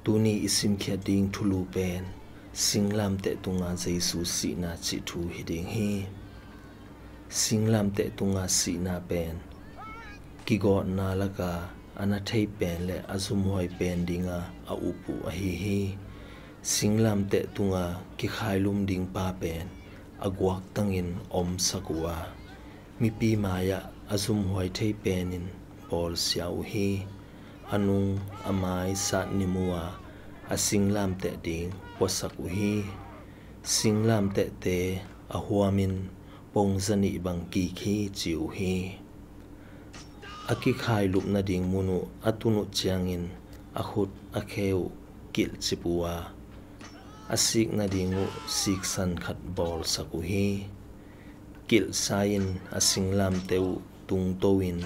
tu ni isim khia ding thulu pen singlam te tunga jesu si na chi thu hi ding hi singlam te tunga si na pen ki go na laka ana thei pen le azum hoi pen dinga a upu a hi singlam te tunga ki khailum ding pa pen agwak tangin om sakwa mi pi maya azum hoi thei penin bol siau hi anung amai sa nimua asinglam te ding wasaku hi singlam te ahuamin pongzani bangki khi chiu hi aki khai lup na ding munu atunu chiangin akhut akheu kil chipua asik na dingu sik san khat bol saku hi kil sain asinglam teu tung towin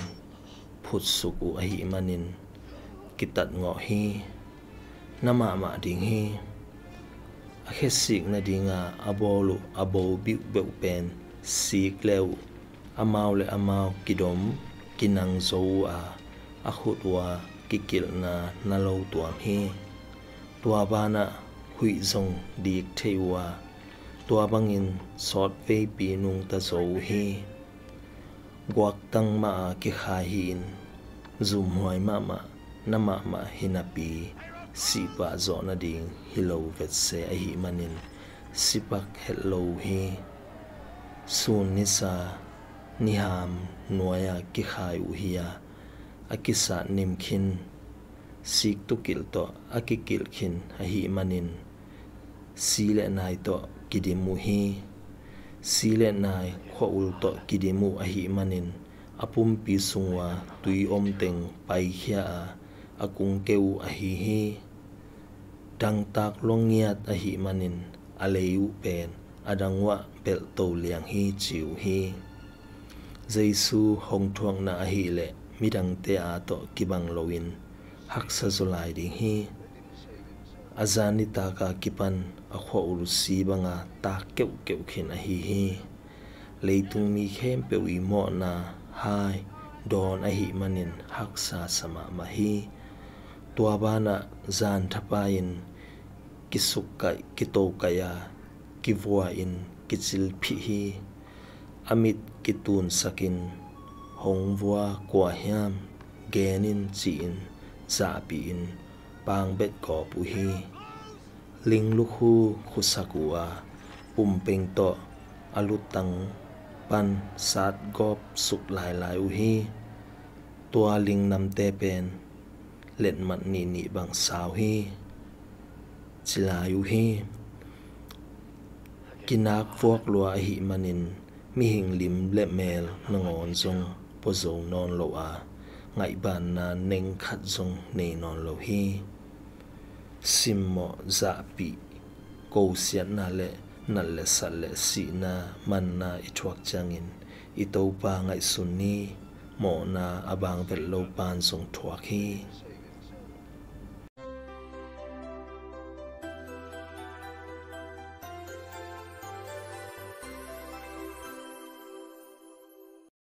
phut suku ahi manin kitat ngo hi nama ma ding hi akhesik na dinga abolu abo bi be pen sik leu amau le amau kidom kinang zo akhutwa kikil na nalo tuam hi tua bana hui zong dik theiwa tua bangin sot ve pi nung ta zo hi gwak tang ma ki kha hin zum hoi ma nama ma hinapi sipa zo na ding hilo vet se a hi manin sipak hello hi sun nisa niham noya ki khai u hiya akisa nimkhin sik tu kil to akikil khin a hi manin sile nai to kidimu hi sile nai khoul to kidimu a hi manin apum pi sungwa tui om teng pai khia akung keu a hi dang tak longiat a hi manin aleu pen adangwa bel to liang hi chiu hi jesu hong thuang na a hi le midang te a to kibang loin haksa zulai ding hi azani ta ka kipan a khol si banga ta keu khin a hi leitung mi khem pe wi mo na hai don a hi manin haksa sama ma hi tua bana zan thapain kisukai kitokaya kivwa in kichil phi hi amit kitun sakin hongwa kwa hiam genin chin zapi in pangbet ko pu hi linglukhu khusakua pumpeng to alutang pan sat gop suk lai u hi tua ling nam te pen let mat ni bang saw hi chilayu hi kinak fuak lua hi manin mi hing lim le mel nangon zong pozo non lo ngai ban na neng khat zong nei non lo hi simmo za pi ko sian na le nal le sal le si na man na I thuak changin I to pa ngai sun ni mo na abang vel lo pan zong thuak hi